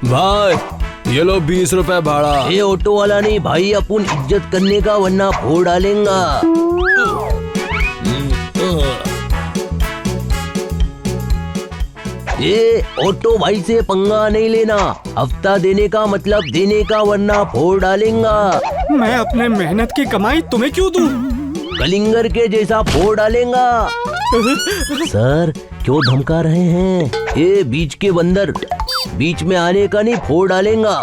भाई ये लो 20 रुपए भाड़ा। ये ऑटो वाला नहीं भाई, अपन इज्जत करने का वरना फोड़ डालेगा। ये ऑटो भाई से पंगा नहीं लेना, हफ्ता देने का मतलब देने का वरना फोड़ डालेगा। मैं अपने मेहनत की कमाई तुम्हें क्यों दूं? कलिंगर के जैसा फोड़ डालेगा। सर क्यों धमका रहे हैं? ये बीच के बंदर, बीच में आने का नहीं, फोड़ डालेगा।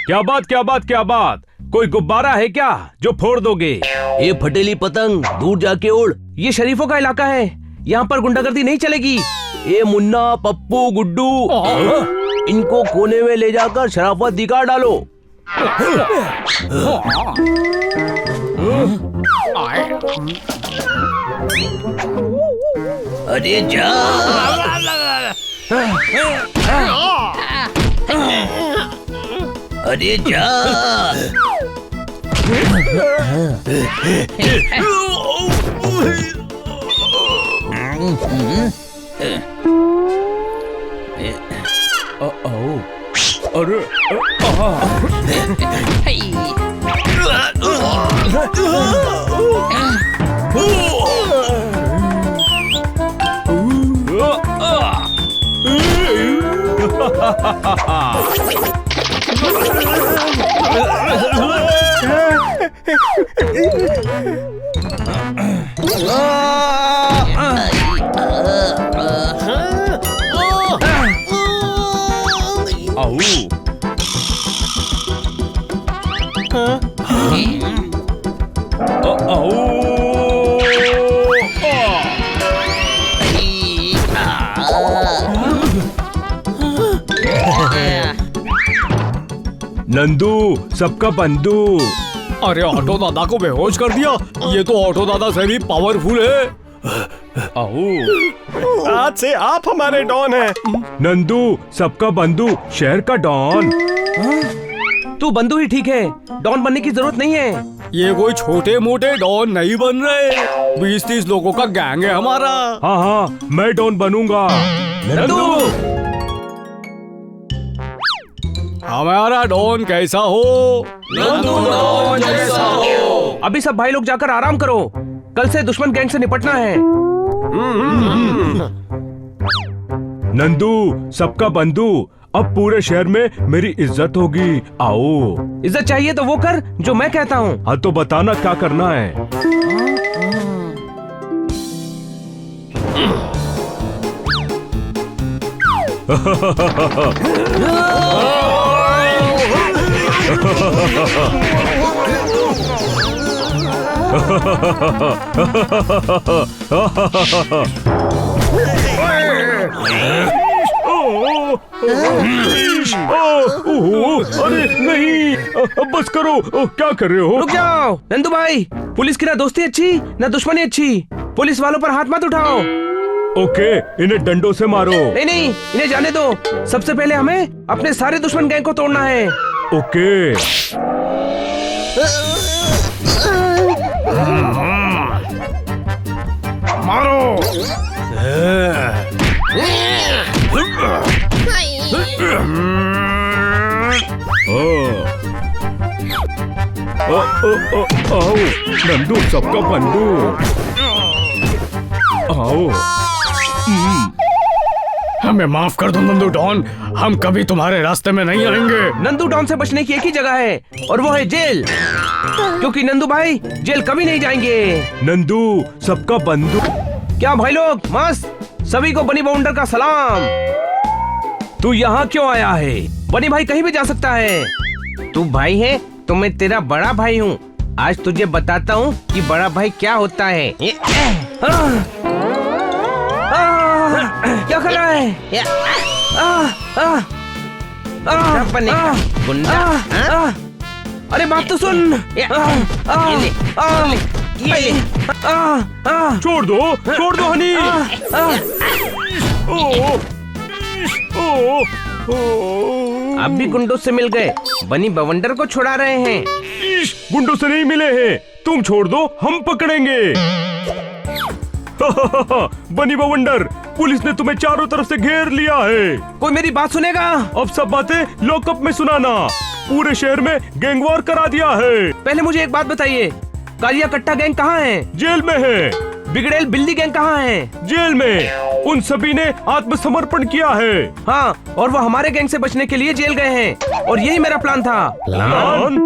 क्या बात क्या बात क्या बात, कोई गुब्बारा है क्या जो फोड़ दोगे? ये फटेली पतंग दूर जाके उड़। ये शरीफों का इलाका है, यहाँ पर गुंडागर्दी नहीं चलेगी। ये मुन्ना पप्पू गुड्डू, इनको कोने में ले जाकर शराफत दिखा डालो। अरे जा। अरे जा। अरे नंदू सबका बंधु। अरे ऑटो दादा को बेहोश कर दिया, ये तो ऑटो दादा से भी पावरफुल है। आज से आप हमारे डॉन हैं। नंदू सबका बंधु, शहर का डॉन। तू बंधु ही ठीक है, डॉन बनने की जरूरत नहीं है। ये कोई छोटे मोटे डॉन नहीं बन रहे, 20-30 लोगों का गैंग है हमारा। हाँ हाँ मैं डॉन बनूंगा। नंदू हमारा डॉन कैसा हो? नंदू डॉन जैसा हो। अभी सब भाई लोग जाकर आराम करो, कल से दुश्मन गैंग से निपटना है। नंदू सबका बंधु, अब पूरे शहर में मेरी इज्जत होगी। आओ। इज्जत चाहिए तो वो कर जो मैं कहता हूँ। हाँ तो बताना क्या करना है। अरे नहीं, बस करो, क्या कर रहे हो? रुक जाओ नंदू भाई, पुलिस की ना दोस्ती अच्छी ना दुश्मनी अच्छी, पुलिस वालों पर हाथ मत उठाओ। ओके, इन्हें डंडों से मारो। नहीं नहीं, इन्हें जाने दो, सबसे पहले हमें अपने सारे दुश्मन गैंग को तोड़ना है। ओके। मारो। आओ नंदू सबका बंधु, आओ। हमें माफ कर दो नंदू डॉन, हम कभी तुम्हारे रास्ते में नहीं आएंगे। नंदू डॉन से बचने की एक ही जगह है और वो है जेल, क्योंकि नंदू भाई जेल कभी नहीं जाएंगे। नंदू सबका बंधु। क्या भाई लोग, मस्त, सभी को बनी बाउंडर का सलाम। तू यहाँ क्यों आया है? बनी भाई कहीं भी जा सकता है। तू भाई है तो मैं तेरा बड़ा भाई हूँ, आज तुझे बताता हूँ कि बड़ा भाई क्या होता है। क्या कर रहा है? गुंडा। अरे बात तो सुन। छोड़ दो हनी। अब भी गुंडों से मिल गए, बनी बवंडर को छुड़ा रहे हैं। गुंडों से नहीं मिले हैं, तुम छोड़ दो, हम पकड़ेंगे। बनी बवंडर, पुलिस ने तुम्हें चारों तरफ से घेर लिया है। कोई मेरी बात सुनेगा? अब सब बातें लॉकअप में सुनाना। पूरे शहर में गैंग वॉर करा दिया है। पहले मुझे एक बात बताइए, कालिया कट्टा गैंग कहाँ है? जेल में है। बिगड़ेल बिल्ली गैंग कहाँ है? जेल में। उन सभी ने आत्मसमर्पण किया है। हाँ, और वो हमारे गैंग से बचने के लिए जेल गए हैं, और यही मेरा प्लान था। प्लान?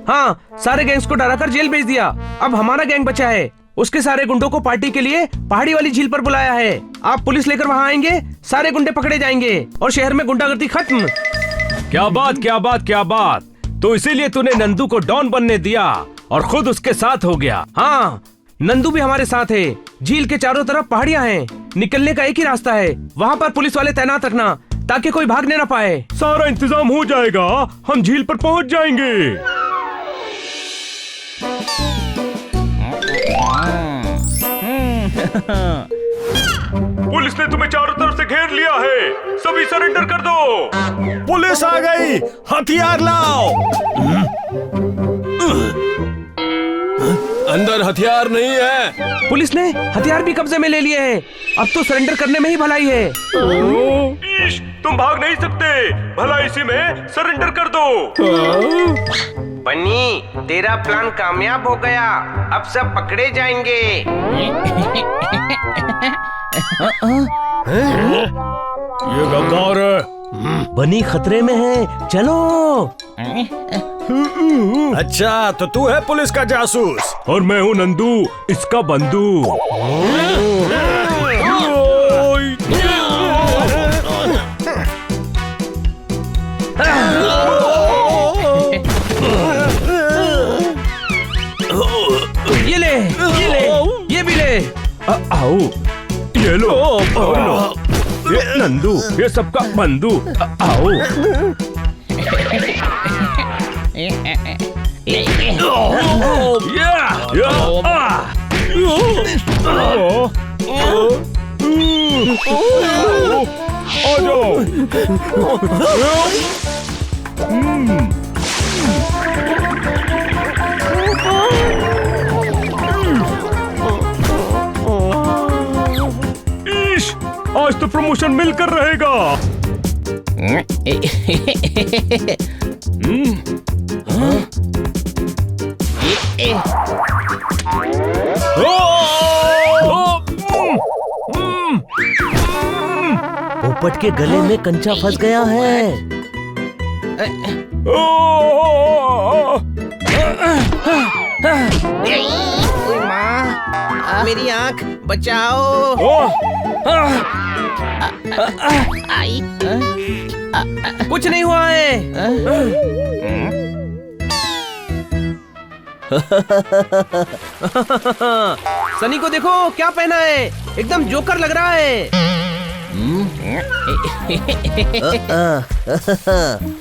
हाँ, सारे गैंग्स को डराकर जेल भेज दिया। अब हमारा गैंग बचा है। उसके सारे गुंडों को पार्टी के लिए पहाड़ी वाली झील पर बुलाया है। आप पुलिस लेकर वहाँ आएंगे, सारे गुंडे पकड़े जाएंगे और शहर में गुंडागर्दी खत्म। क्या बात, क्या बात, क्या बात। तो इसीलिए तूने नंदू को डॉन बनने दिया और खुद उसके साथ हो गया। हाँ, नंदू भी हमारे साथ है। झील के चारों तरफ पहाड़ियाँ हैं, निकलने का एक ही रास्ता है। वहाँ पर पुलिस वाले तैनात रखना ताकि कोई भागने न पाए। सारा इंतजाम हो जाएगा, हम झील पर पहुँच जाएंगे। पुलिस ने तुम्हें चारों तरफ से घेर लिया है, सभी सरेंडर कर दो। पुलिस आ गई, हथियार लाओ। अंदर हथियार नहीं है। पुलिस ने हथियार भी कब्जे में ले लिए हैं। अब तो सरेंडर करने में ही भलाई है। ईश, तुम भाग नहीं सकते, भला इसी में सरेंडर कर दो। बनी, तेरा प्लान कामयाब हो गया, अब सब पकड़े जाएंगे। ये गद्दार है। बनी खतरे में है, चलो। अच्छा, तो तू है पुलिस का जासूस? और मैं हूँ नंदू, इसका बंधु। ये भी ले। आओ, ये लो, ये नंदू, ये सबका बंधु। आओ। आ जाओ। आज तो प्रमोशन मिलकर रहेगा। पोपट के गले में कंचा फंस गया है। माँ, मेरी आँख बचाओ। कुछ नहीं हुआ है। सनी को देखो क्या पहना है, एकदम जोकर लग रहा है।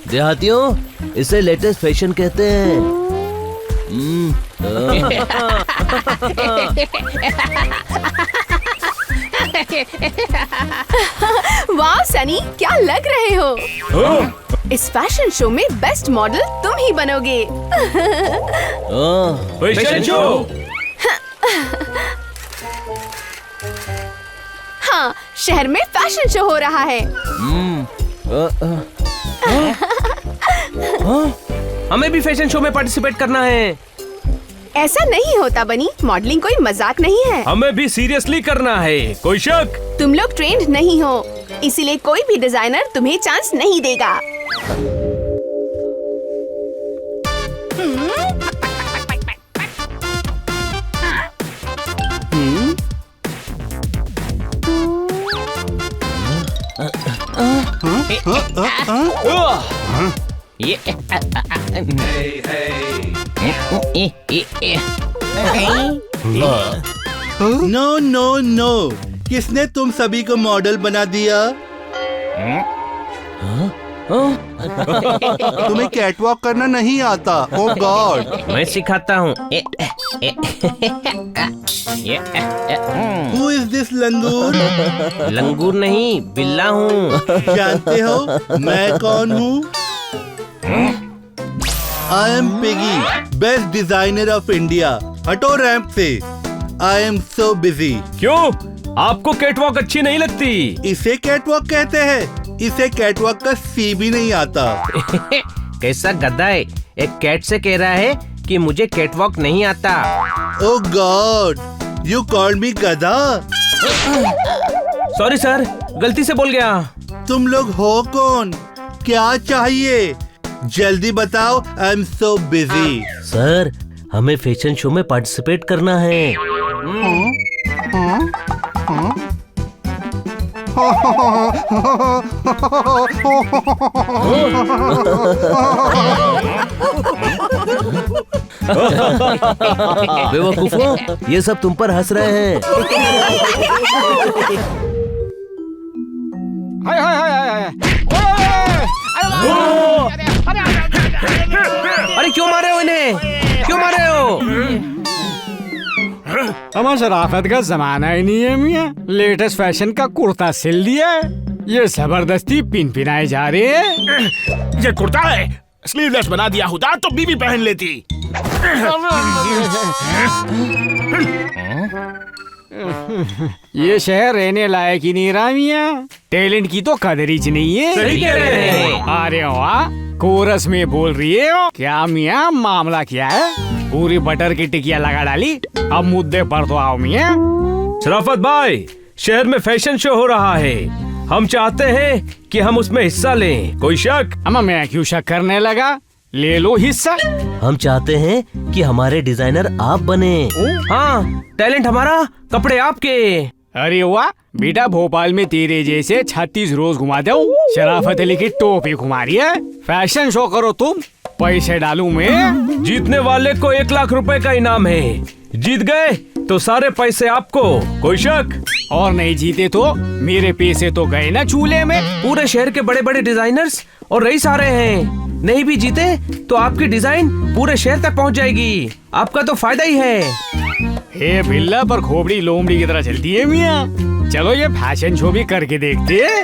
देहातियों, इसे लेटेस्ट फैशन कहते हैं। वाह सनी, क्या लग रहे हो। इस फैशन शो में बेस्ट मॉडल तुम ही बनोगे। Fashion show. हाँ, शहर में फैशन शो हो रहा है। हमें भी फैशन शो में पार्टिसिपेट करना है। ऐसा नहीं होता बनी, मॉडलिंग कोई मजाक नहीं है। हमें भी सीरियसली करना है, कोई शक? तुम लोग ट्रेंड नहीं हो, इसीलिए कोई भी डिजाइनर तुम्हें चांस नहीं देगा। नो नो नो, किसने तुम सभी को मॉडल बना दिया? तुम्हें कैटवॉक करना नहीं आता? ओह गॉड। मैं सिखाता हूँ। Who is this लंगूर? लंगूर नहीं, बिल्ला हूँ। जानते हो मैं कौन हूँ? I am Piggy, best designer of India. हटो रैंप से। I am so busy. क्यों? आपको कैटवॉक अच्छी नहीं लगती? इसे कैटवॉक कहते हैं। इसे कैटवॉक का सी भी नहीं आता। कैसा गधा है, एक कैट से कह रहा है कि मुझे कैटवॉक नहीं आता। Oh God, you called me गधा? सॉरी सर, गलती से बोल गया। तुम लोग हो कौन? क्या चाहिए? जल्दी बताओ। I am so busy. Sir, हमें फैशन शो में पार्टिसिपेट करना है। बेवकूफों, ये सब तुम पर हंस रहे हैं। हाय हाय हाय हाय हाय। अरे क्यों मारे हो इन्हें? क्यों मारे हो? हमारा शराफत का जमाना ही नहीं है मियाँ। लेटेस्ट फैशन का कुर्ता सिल दिया है, ये जबरदस्ती पिन पिनाए जा रहे हैं। ये कुर्ता है, स्लीवलेस बना दिया होता तो बीबी पहन लेती। ये शहर रहने लायक ही नहीं रहा मियाँ। टैलेंट की तो कदर ही नहीं है। सही कह रहे हैं। अरे वाह, कोरस में बोल रही हो क्या मियाँ? मामला क्या है? पूरी बटर की टिकिया लगा डाली। अब मुद्दे पर तो आओ मियाँ। शराफत भाई, शहर में फैशन शो हो रहा है। हम चाहते हैं कि हम उसमें हिस्सा लें। कोई शक? अम्मा मैं क्यों शक करने लगा? ले लो हिस्सा। हम चाहते हैं कि हमारे डिजाइनर आप बने। हाँ, टैलेंट हमारा, कपड़े आपके। अरे वाह बेटा, भोपाल में तेरे जैसे 36 रोज घुमा दो। शराफत अली की टोपी घुमा रही है। फैशन शो करो तुम, पैसे डालूं मैं। जीतने वाले को 1 लाख रुपए का इनाम है। जीत गए तो सारे पैसे आपको। कोई शक? और नहीं जीते तो मेरे पैसे तो गए ना चूल्हे में। पूरे शहर के बड़े बड़े डिजाइनर्स और रईस आ रहे हैं। नहीं भी जीते तो आपकी डिजाइन पूरे शहर तक पहुंच जाएगी। आपका तो फायदा ही है। हे बिल्ला पर खोपड़ी लोमड़ी की तरह चलती है मियाँ। चलो ये फैशन शो भी करके देखते हैं।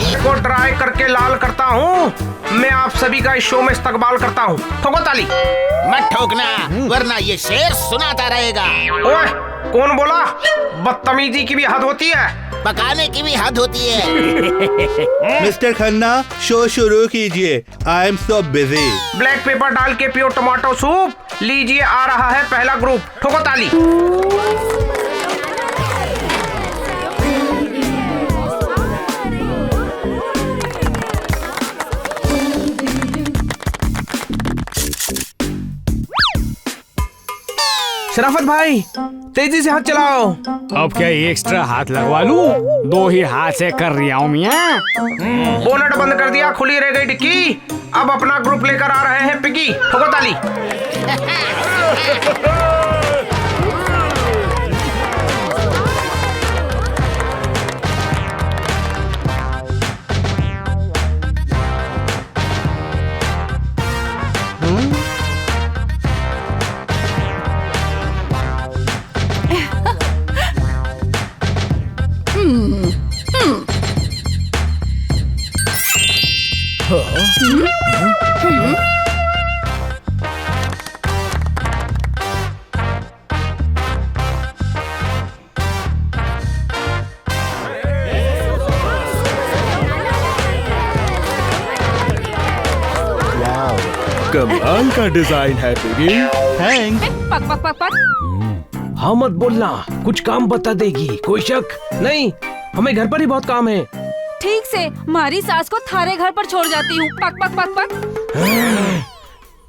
इसको ट्राई करके लाल करता हूँ। मैं आप सभी का इस शो में इस्तकबाल करता हूँ। ठोको ताली। मत ठोकना, वरना ये शेर सुनाता रहेगा। ओए, कौन बोला? बदतमीजी की भी हद होती है। पकाने की भी हद होती है। मिस्टर खन्ना, शो शुरू कीजिए। I am so busy. Black pepper डाल के पियो टमाटो सूप। लीजिए, आ रहा है पहला ग्रुप। ठोको ताली। शराफत भाई, तेजी से हाथ चलाओ। अब क्या एक्स्ट्रा हाथ लगवा लूं? 2 ही हाथ से कर रही हूँ मियाँ। बोनट बंद कर दिया, खुली रह गई डिक्की। अब अपना ग्रुप लेकर आ रहे हैं पिगी। ठोको ताली। कमाल का डिजाइन है पिगी। थैंक्स। पक पक पक पक। हाँ मत बोलना, कुछ काम बता देगी। कोई शक नहीं, हमें घर पर ही बहुत काम है। ठीक से मारी सास को थारे घर पर छोड़ जाती हूँ। पक पक पक पक।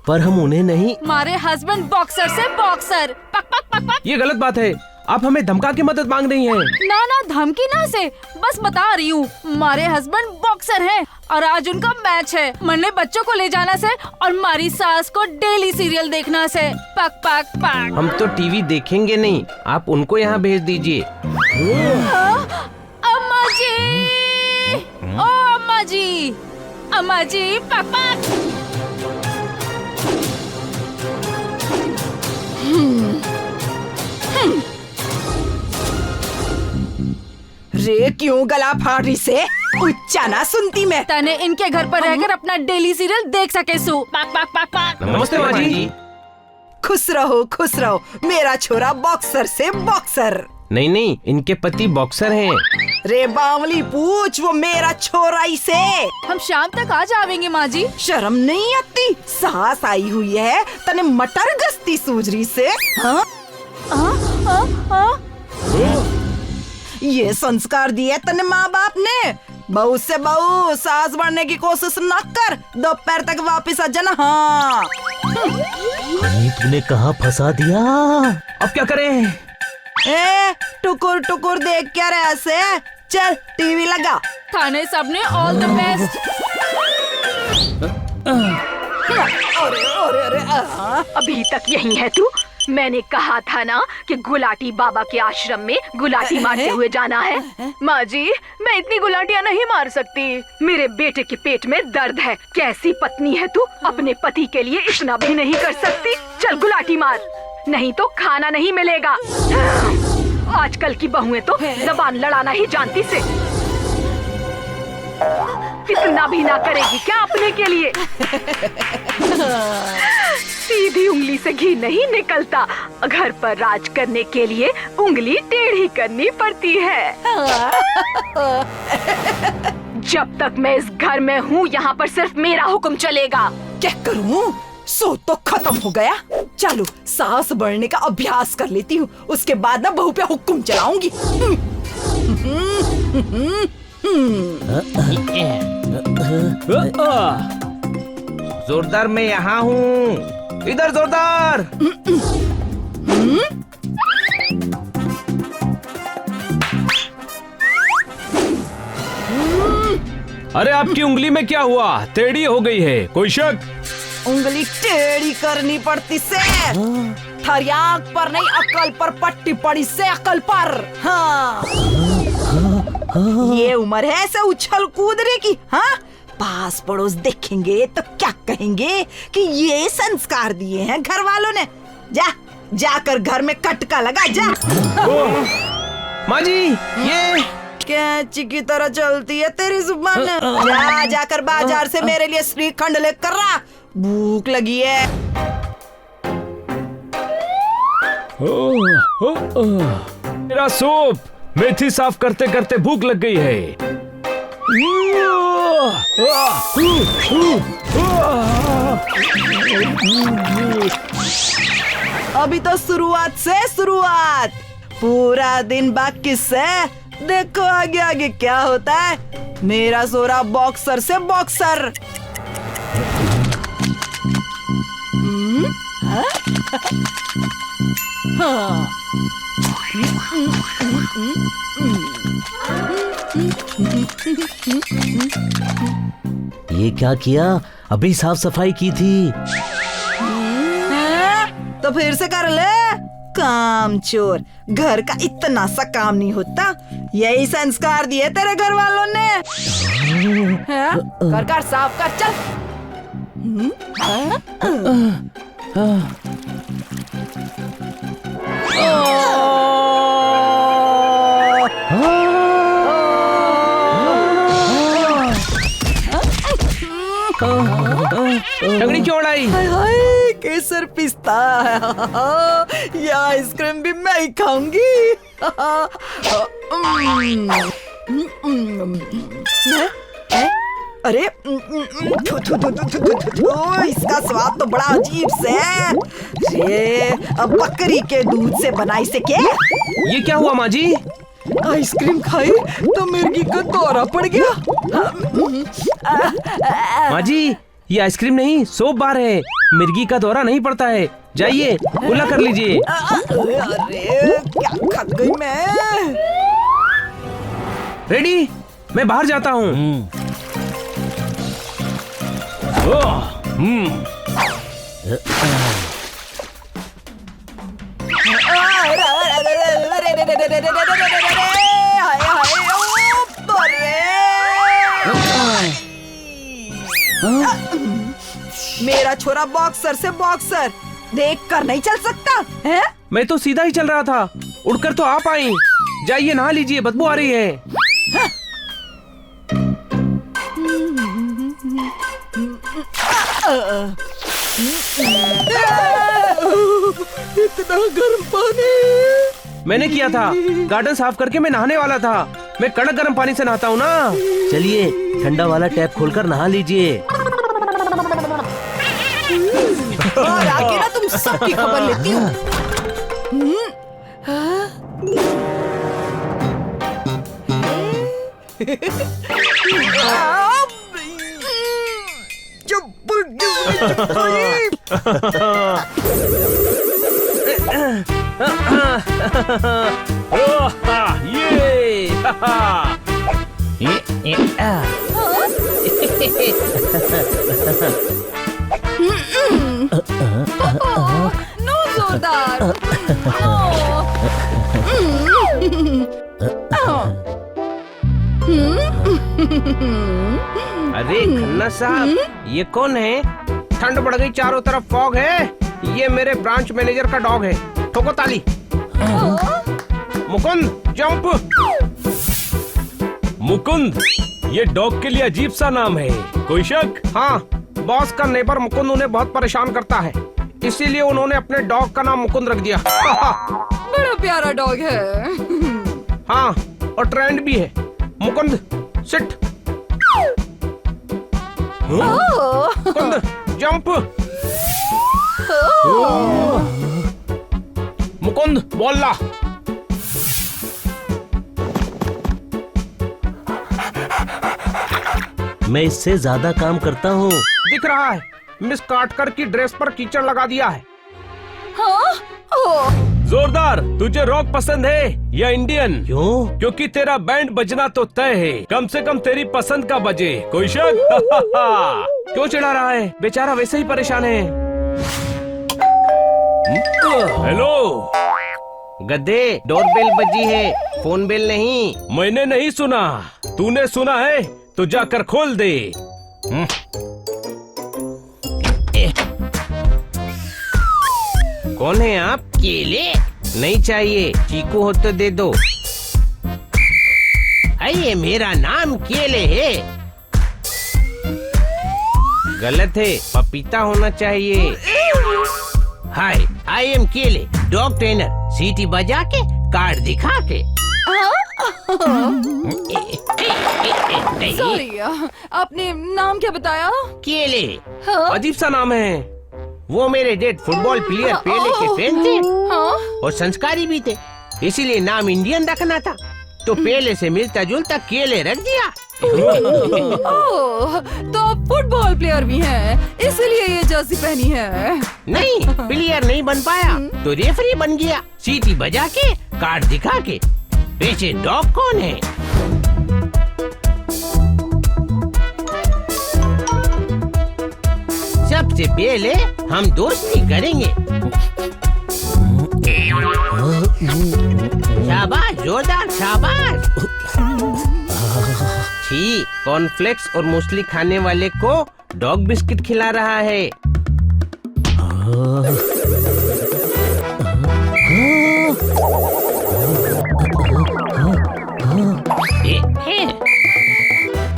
पर हम उन्हें नहीं। मारे हस्बैंड बॉक्सर से बॉक्सर। पक पक पक पक। ये गलत बात है। आप हमें धमका के मदद मांग रही हैं। ना ना, धमकी ना से, बस बता रही हूँ। मारे हस्बैंड बॉक्सर हैं और आज उनका मैच है। मन्ने बच्चों को ले जाना से और हमारी सास को डेली सीरियल देखना से। पक पक पक। हम तो टीवी देखेंगे नहीं, आप उनको यहाँ भेज दीजिए। अम्मा जी, ओ अम्मा जी, अम्मा जी, पक पक। रे क्यों गला फाड़ रही से? उच्चा ना सुनती मैं। तने इनके घर पर रहकर अपना डेली सीरियल देख सके सु। पक पक पक पक। नमस्ते माँ जी। खुश रहो, मेरा छोरा बॉक्सर से बॉक्सर। नहीं नहीं, इनके पति बॉक्सर हैं। रे बावली पूछ, वो मेरा छोरा ही से। हम शाम तक आ जाएंगे माँ जी। शर्म नहीं आती? सास आई हुई है, तने मटर गश्ती सूझ रही से। हाँ? ये संस्कार दिए तने माँ बाप ने। बहू से बहू सास बनने की कोशिश न कर, दोपहर तक वापस आ जाना। हाँ तूने कहाँ फंसा दिया? अब क्या करें? ए टुकुर टुकुर देख क्या रहा से? चल टीवी लगा। थाने सबने ऑल द बेस्ट। अरे अरे अरे अभी तक यही है तू? मैंने कहा था ना कि गुलाटी बाबा के आश्रम में गुलाटी मारते हुए जाना है। माँ जी, मैं इतनी गुलाटियाँ नहीं मार सकती। मेरे बेटे के पेट में दर्द है। कैसी पत्नी है तू? अपने पति के लिए इतना भी नहीं कर सकती? चल गुलाटी मार, नहीं तो खाना नहीं मिलेगा। आजकल की बहुएं तो जबान लड़ाना ही जानती से। इतना भी ना करेगी क्या अपने के लिए? सीधी उंगली से घी नहीं निकलता। घर पर राज करने के लिए उंगली टेढ़ी करनी पड़ती है। जब तक मैं इस घर में हूँ, यहाँ पर सिर्फ मेरा हुक्म चलेगा। क्या करूँ? सो तो खत्म हो गया। चलो सास बढ़ने का अभ्यास कर लेती हूँ, उसके बाद ना बहू पे हुक्म चलाऊंगी। जोरदार मैं यहाँ हूँ, इधर जोरदार। अरे आपकी उंगली में क्या हुआ? टेढ़ी हो गई है, कोई शक? उंगली टेढ़ी करनी पड़ती से। थारी आँख पर नहीं, अकल पर पट्टी पड़ी से। अकल पर। हाँ ये उम्र है ऐसे उछल कूदने की। हाँ पास पड़ोस देखेंगे तो क्या कहेंगे कि ये संस्कार दिए हैं घर वालों ने। जा जाकर घर में कटका लगा जा। माँ जी, ये कैंची की तरह चलती है तेरी जुबान। जा जाकर बाजार से मेरे लिए श्रीखंड लेकर आ, भूख लगी है। मेरा सूप। मेथी साफ करते करते भूख लग गई है। अभी तो शुरुआत से शुरुआत, पूरा दिन बाकी से। देखो आगे आगे क्या होता है। मेरा सोरा बॉक्सर से बॉक्सर। हाँ। ये क्या किया? अभी साफ सफाई की थी। तो फिर से कर ले। काम चोर, घर का इतना सा काम नहीं होता। यही संस्कार दिए तेरे घर वालों ने। कर कर साफ कर, चल। टंगड़ी क्यों उड़ाई? हाय हाय, केसर पिस्ता। ये आइसक्रीम भी मैं ही खाऊंगी। अरे थू, थू, थू, थू, थू, थू, थू, इसका स्वाद तो बड़ा अजीब से है। रे अब बकरी के दूध से बनाई से क्या? ये क्या हुआ माँ जी? आइसक्रीम खाई तो मिर्गी का दौरा पड़ गया। माँ जी, ये आइसक्रीम नहीं, सोप बार है। मिर्गी का दौरा नहीं पड़ता है। जाइए कुल्ला कर लीजिए। अरे क्या खत गई मैं। रेडी, मैं बाहर जाता हूँ। मेरा छोरा बॉक्सर से बॉक्सर देख कर नहीं चल सकता है? मैं तो सीधा ही चल रहा था, उड़कर तो आप आई। जाइए नहा लीजिए, बदबू आ रही है। इतना गर्म पानी मैंने किया था, गार्डन साफ करके मैं नहाने वाला था। मैं कड़क गर्म पानी से नहाता हूँ ना। चलिए ठंडा वाला टैप खोलकर नहा लीजिए। और आगे ना तुम सबकी खबर लेती हूँ। नो जोरदार, अरे खन्ना साहब, ये कौन है? ठंड बढ़ गई, चारों तरफ फॉग है। ये मेरे ब्रांच मैनेजर का डॉग है। ठोको ताली। मुकुंद जंप। मुकुंद, ये डॉग के लिए अजीब सा नाम है, कोई शक? हाँ, बॉस का नेबर मुकुंद उन्हें बहुत परेशान करता है, इसीलिए उन्होंने अपने डॉग का नाम मुकुंद रख दिया। बड़ा प्यारा डॉग है। हाँ, और ट्रेंड भी है। मुकुंद सिट। मुकुंद जंप। मुकुंद बोल ला। मैं इससे ज्यादा काम करता हूँ। दिख रहा है, मिस काटकर की ड्रेस पर कीचड़ लगा दिया है। जोरदार, तुझे रॉक पसंद है या इंडियन? क्यों? क्योंकि तेरा बैंड बजना तो तय है, कम से कम तेरी पसंद का बजे, कोई शक? क्यों चिढ़ा रहा है? बेचारा वैसे ही परेशान है। हेलो गधे, डोरबेल बजी है, फोन बेल नहीं। मैंने नहीं सुना, तूने सुना है तो जाकर खोल दे। कौन है आप? केले नहीं चाहिए, चीकू हो तो दे दो। ये मेरा नाम केले है। गलत है, पपीता होना चाहिए। हाय, आई एम केले, डॉग ट्रेनर। सीटी बजा के, कार्ड दिखा के। सॉरी, आपने नाम क्या बताया? केले। अजीब सा नाम है। वो मेरे डेड फुटबॉल प्लेयर पेले के फैन थे और संस्कारी भी थे, इसीलिए नाम इंडियन रखना था, तो पेले से मिलता जुलता केले रख दिया। ओह, तो आप फुटबॉल प्लेयर भी हैं, इसलिए ये जर्सी पहनी है। नहीं, प्लेयर नहीं बन पाया तो रेफरी बन गया, सीटी बजा के, कार्ड दिखा के। वैसे डॉग कौन है? सबसे पहले हम दोस्ती करेंगे। शाबाश, जोरदार शाबाश। छी, कॉर्नफ्लेक्स और मूसली खाने वाले को डॉग बिस्किट खिला रहा है।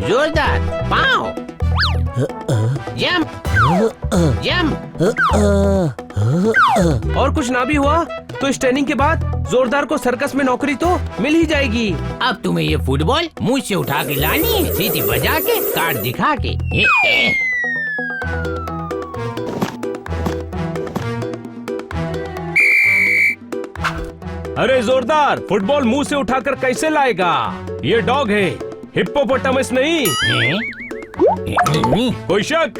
जोरदार पाँव, जंप जंप। और कुछ ना भी हुआ तो इस ट्रेनिंग के बाद जोरदार को सर्कस में नौकरी तो मिल ही जाएगी। अब तुम्हें ये फुटबॉल मुंह से उठा के लानी है, सीटी बजा के, कार्ड दिखा के। अरे जोरदार, फुटबॉल मुंह से उठाकर कैसे लाएगा? ये डॉग है, हिप्पोपोटामस नहीं। कोई शक?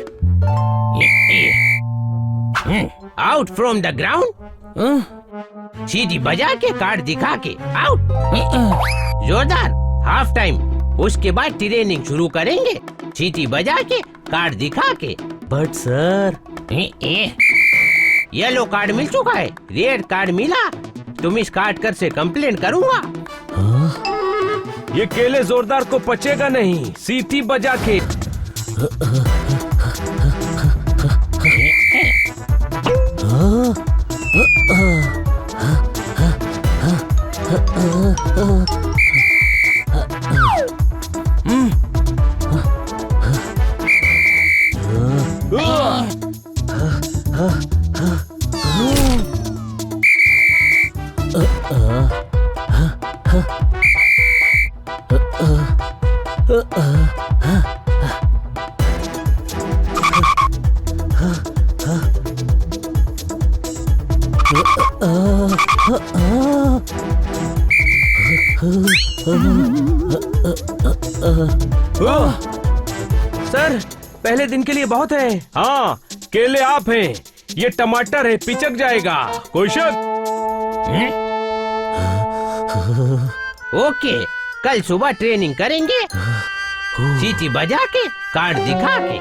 आउट फ्रॉम द ग्राउंड, सीटी बजा के, कार्ड दिखा के, आउट। जोरदार हाफ टाइम, उसके बाद ट्रेनिंग शुरू करेंगे, सीटी बजा के, कार्ड दिखा के, बट सर, येलो कार्ड मिल चुका है, रेड कार्ड मिला। तुम इस कार्ड कर से कंप्लेंट करूंगा। ये केले जोरदार को पचेगा नहीं, सीटी बजा के। सर, पहले दिन के लिए बहुत है। हाँ, केले आप हैं, ये टमाटर है, पिचक जाएगा। कोई शक? ओके, कल सुबह ट्रेनिंग करेंगे, सीटी बजा के, कार्ड दिखा के।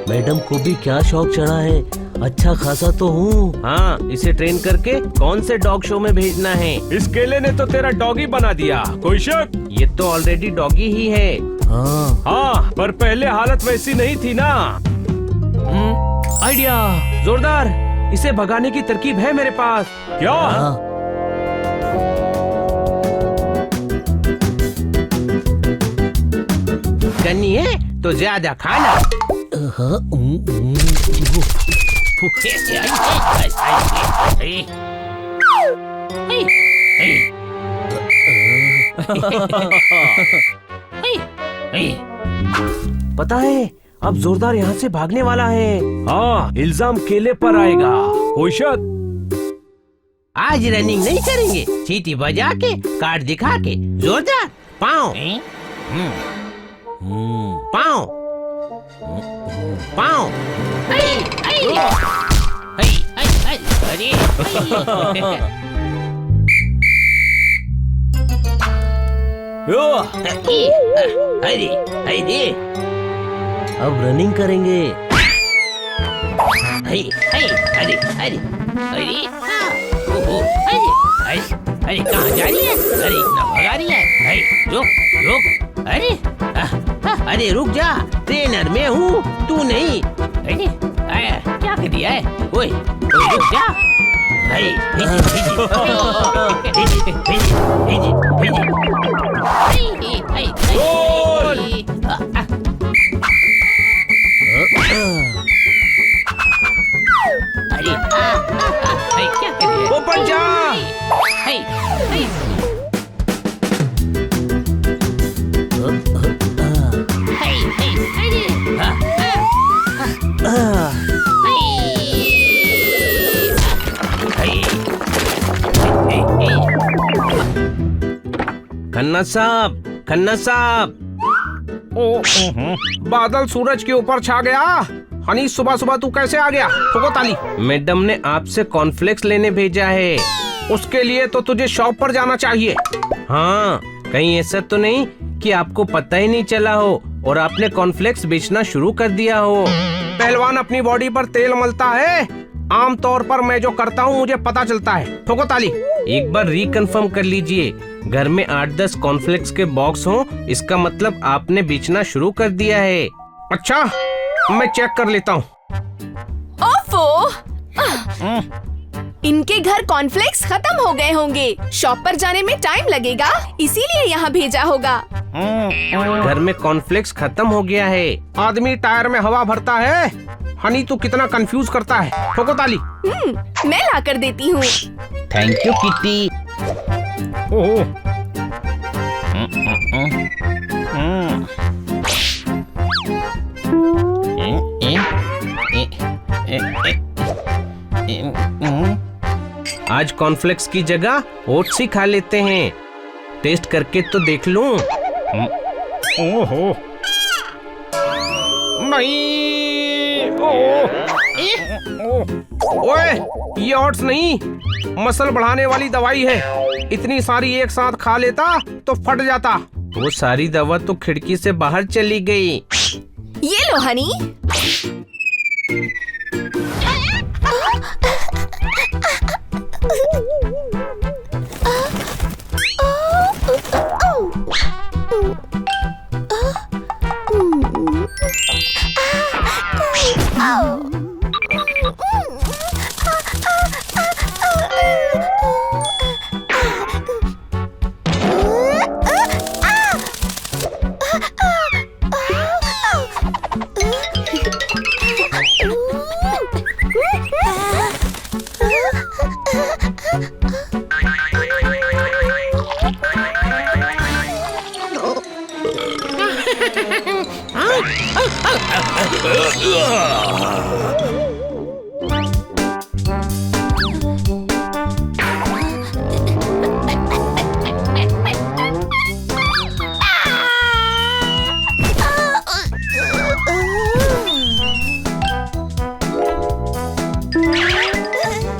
मैडम को भी क्या शौक चढ़ा है, अच्छा खासा तो हूँ। हाँ, इसे ट्रेन करके कौन से डॉग शो में भेजना है। इस केले ने तो तेरा डॉगी बना दिया। कोई शक? ये तो ऑलरेडी डॉगी ही है। हाँ, पर पहले हालत वैसी नहीं थी ना। आइडिया जोरदार, इसे भगाने की तरकीब है मेरे पास। क्या? करनी है तो ज्यादा खाना। पता है, अब जोरदार यहाँ से भागने वाला है। हाँ, इल्जाम केले पर आएगा। कोई शक? आज रनिंग नहीं करेंगे, सीटी बजा के, कार्ड दिखा के। जोरदार पाँव पाँव पाँव। अरे अरे, अब रनिंग करेंगे। अरे अरे अरे अरे, अरे कहाँ जा रही है? अरे इतना भगा रही है। अरे रुक रुक, अरे रुक जा, ट्रेनर मैं हूँ, तू नहीं। अरे क्या कर दिया है? ओए रुक जा। क्या कर दिया? ऊपर जा। खन्ना साहब, बादल सूरज के ऊपर छा गया। हनी, सुबह सुबह तू कैसे आ गया? ठोको ताली। मैडम ने आपसे कॉर्नफ्लेक्स लेने भेजा है। उसके लिए तो तुझे शॉप पर जाना चाहिए। हाँ, कहीं ऐसा तो नहीं कि आपको पता ही नहीं चला हो और आपने कॉर्नफ्लेक्स बेचना शुरू कर दिया हो। पहलवान अपनी बॉडी पर तेल मलता है, आमतौर पर मैं जो करता हूँ मुझे पता चलता है। ठोको ताली। एक बार रिकन्फर्म कर लीजिए, घर में 8-10 कॉर्नफ्लेक्स के बॉक्स हों, इसका मतलब आपने बेचना शुरू कर दिया है। अच्छा, मैं चेक कर लेता हूँ। ओफो, इनके घर कॉर्नफ्लेक्स खत्म हो गए होंगे, शॉप पर जाने में टाइम लगेगा, इसीलिए यहाँ भेजा होगा। घर में कॉर्नफ्लेक्स खत्म हो गया है। आदमी टायर में हवा भरता है। हनी, तू कितना कंफ्यूज करता है। ठोको ताली। मैं ला कर देती हूँ। Thank you kitty. आज कॉर्नफ्लेक्स की जगह ओट्स ही खा लेते हैं। टेस्ट करके तो देख लूं। ओहो, नहीं। ओए, ये ओट्स नहीं, मसल बढ़ाने वाली दवाई है। इतनी सारी एक साथ खा लेता तो फट जाता। वो सारी दवा तो खिड़की से बाहर चली गई। ये लो हनी।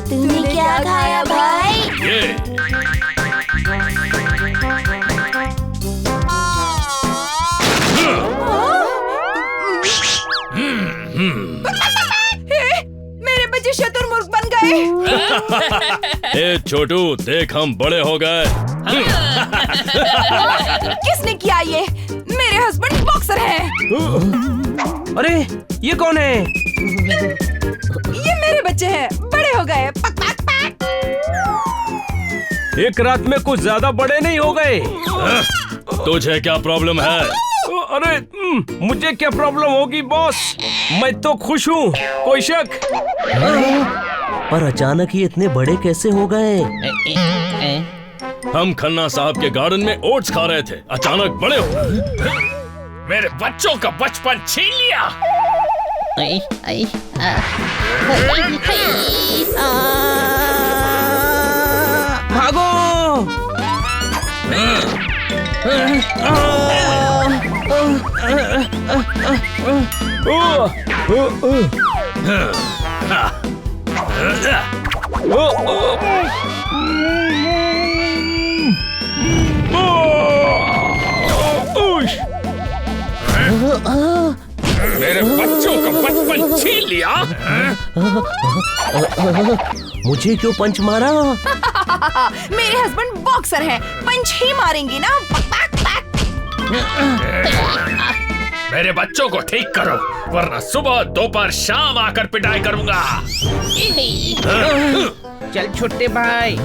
तुमने क्या खाया भाई? मेरे बच्चे शतुरमुर्ग बन गए। ए छोटू, देख हम बड़े हो गए। किसने किया ये? मेरे हस्बैंड बॉक्सर हैं। अरे ये कौन है? ये मेरे बच्चे हैं, बड़े हो गए। पक पक पक। एक रात में कुछ ज्यादा बड़े नहीं हो गए? तुझे क्या प्रॉब्लम है? अरे मुझे क्या प्रॉब्लम होगी बॉस, मैं तो खुश हूँ। कोई शक? पर अचानक ये इतने बड़े कैसे हो गए? हम खन्ना साहब के गार्डन में ओट्स खा रहे थे, अचानक बड़े हो गए। मेरे बच्चों का बचपन छीन लिया। भागो। मेरे बच्चों का बचपन छीन लिया। मुझे क्यों पंच मारा? मेरे हस्बैंड बॉक्सर हैं, पंच ही मारेंगे ना। पक पक पक। मेरे बच्चों को ठीक करो, वरना सुबह दोपहर शाम आकर पिटाई करूंगा। चल छोटे भाई।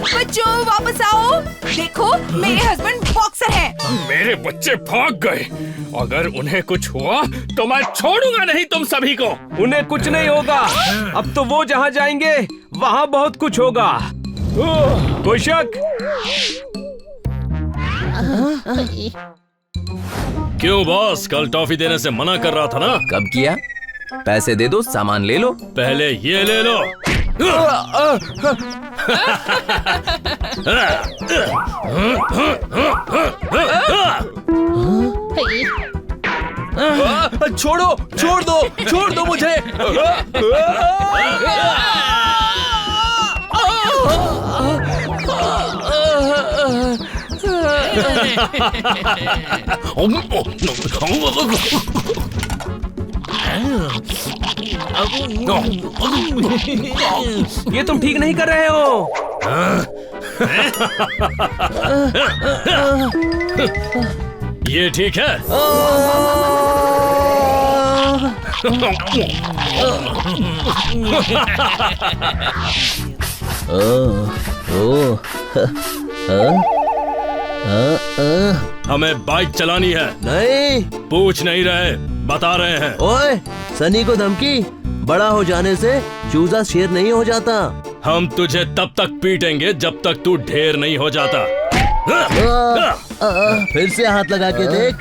बच्चों वापस आओ, देखो मेरे हस्बैंड बॉक्सर हैं। मेरे बच्चे भाग गए, अगर उन्हें कुछ हुआ तो मैं छोड़ूंगा नहीं तुम सभी को। उन्हें कुछ नहीं होगा, अब तो वो जहाँ जाएंगे वहाँ बहुत कुछ होगा। कोई शक? क्यों बॉस, कल टॉफी देने से मना कर रहा था ना? कब किया? पैसे दे दो, सामान ले लो। पहले ये ले लो। छोड़ो, छोड़ दो मुझे। ये तुम ठीक नहीं कर रहे हो। ये ठीक है? हमें बाइक चलानी है। नहीं, पूछ नहीं रहे, बता रहे हैं। ओए, सनी को धमकी। बड़ा हो जाने से चूजा शेर नहीं हो जाता। हम तुझे तब तक पीटेंगे जब तक तू ढेर नहीं हो जाता। फिर से हाथ लगा के देख।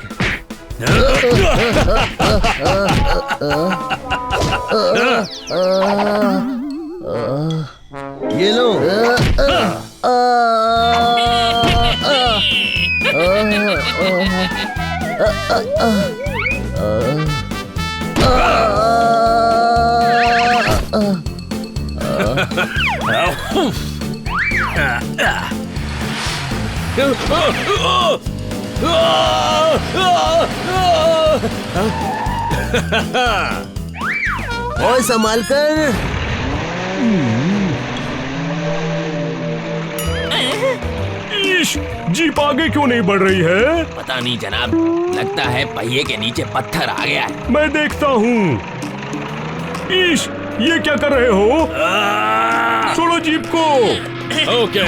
ये लो। और संभाल कर। जीप आगे क्यों नहीं बढ़ रही है? पता नहीं जनाब, लगता है पहिए के नीचे पत्थर आ गया है। मैं देखता हूँ। ईश, ये क्या कर रहे हो? छोड़ो जीप को। ओके।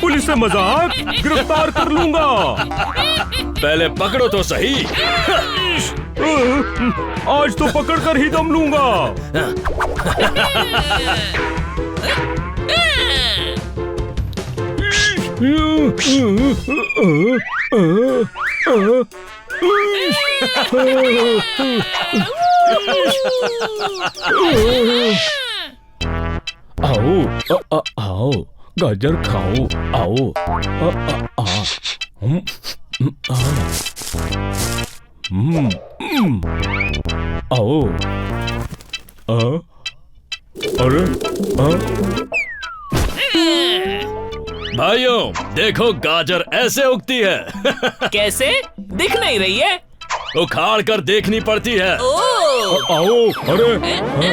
पुलिस से मजाक, गिरफ्तार कर लूंगा। पहले पकड़ो तो सही। आज तो पकड़ कर ही दम लूंगा। आओ आओ, गाजर खाओ, आओ। आओ। अरे भाइयों, देखो गाजर ऐसे उगती है। कैसे? दिख नहीं रही है। उखाड़ कर देखनी पड़ती है। आओ। अरे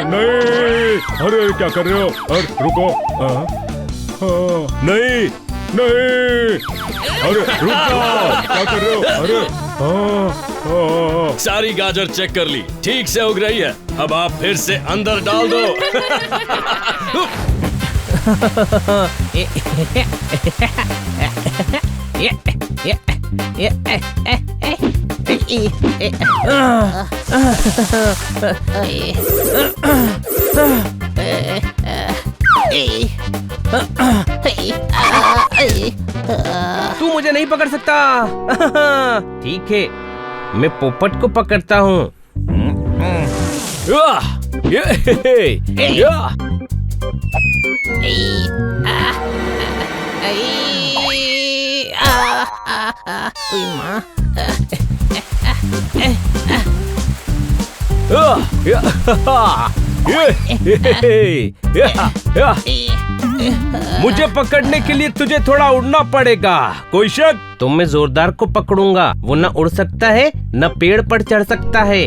नहीं, अरे क्या कर रहे हो? अरे रुको। नहीं नहीं, अरे रुक जाओ, क्या कर रहे हो? अरे सारी गाजर चेक कर ली, ठीक से उग रही है। अब आप फिर से अंदर डाल दो। तू मुझे नहीं पकड़ सकता। ठीक है, मैं पोपट को पकड़ता हूँ। मुझे पकड़ने के लिए तुझे थोड़ा उड़ना पड़ेगा। कोई शक? तो मैं जोरदार को पकड़ूंगा। वो न उड़ सकता है न पेड़ पर चढ़ सकता है।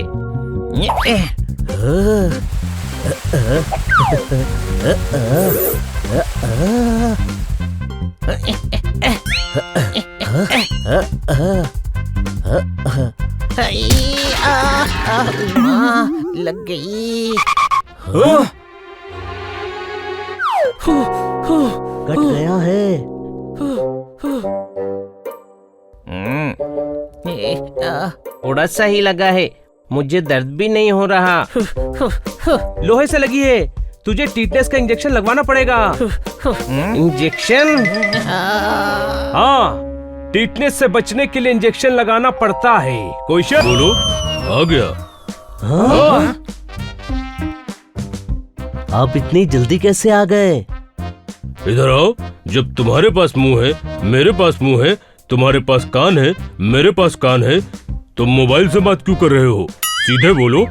लग गई। कट गया है। थोड़ा सा ही लगा है, मुझे दर्द भी नहीं हो रहा। लोहे से लगी है, तुझे टीटनेस का इंजेक्शन लगवाना पड़ेगा। इंजेक्शन? हाँ, टीटनेस से बचने के लिए इंजेक्शन लगाना पड़ता है। कोई शक? बोलो, आ गया। हाँ? आप इतनी जल्दी कैसे आ गए? इधर आओ। जब तुम्हारे पास मुंह है, मेरे पास मुंह है, तुम्हारे पास कान है, मेरे पास कान है, तुम मोबाइल से बात क्यों कर रहे हो? सीधे बोलो।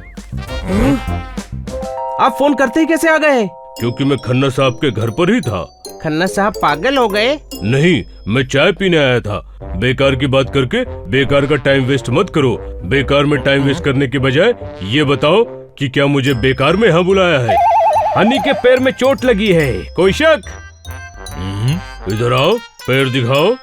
आप फोन करते ही कैसे आ गए? क्योंकि मैं खन्ना साहब के घर पर ही था। खन्ना साहब पागल हो गए? नहीं, मैं चाय पीने आया था। बेकार की बात करके बेकार का टाइम वेस्ट मत करो। बेकार में टाइम वेस्ट करने के बजाय ये बताओ कि क्या मुझे बेकार में यहाँ बुलाया है? हनी के पैर में चोट लगी है। कोई शक? इधर आओ, पैर दिखाओ।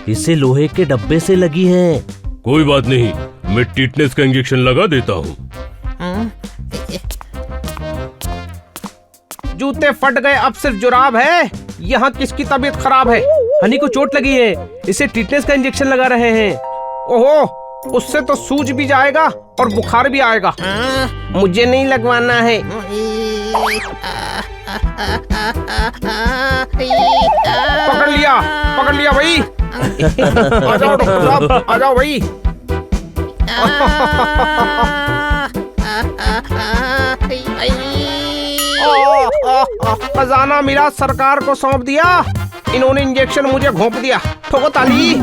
इसे लोहे के डब्बे से लगी है। कोई बात नहीं, मैं टीटनेस का इंजेक्शन लगा देता हूँ। जूते फट गए, अब सिर्फ जुराब है। यहाँ किसकी तबीयत खराब है? हनी को चोट लगी है, इसे टीटनेस का इंजेक्शन लगा रहे हैं। ओहो, उससे तो सूज भी जाएगा और बुखार भी आएगा। मुझे नहीं लगवाना है। पकड़ लिया भाई। आ जाओ डॉक्टर साहब, आ जाओ भाई। खजाना मिला सरकार को सौंप दिया, इन्होंने इंजेक्शन मुझे घोंप दिया। ठोको ताली।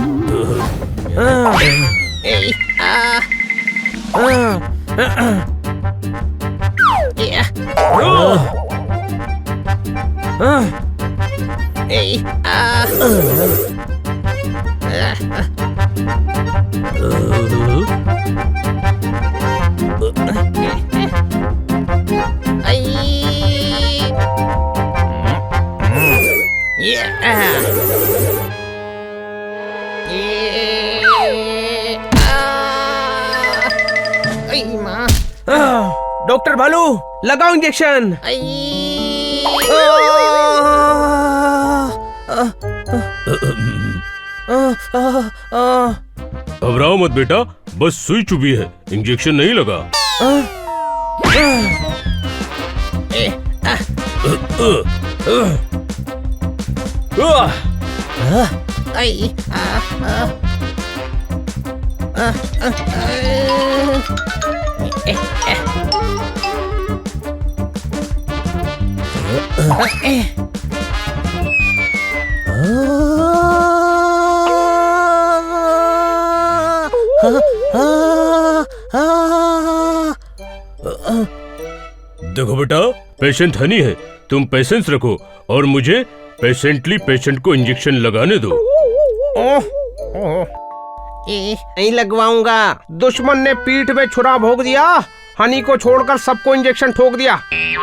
डॉक्टर भालू, लगाओ इंजेक्शन। घबराओ मत बेटा, बस सुई चुभी है, इंजेक्शन नहीं लगा। देखो बेटा, पेशेंट हनी है, तुम पेशेंस रखो और मुझे पेशेंटली पेशेंट को इंजेक्शन लगाने दो। नहीं लगवाऊंगा, दुश्मन ने पीठ में छुरा भोंक दिया, हनी को छोड़कर सबको इंजेक्शन ठोक दिया।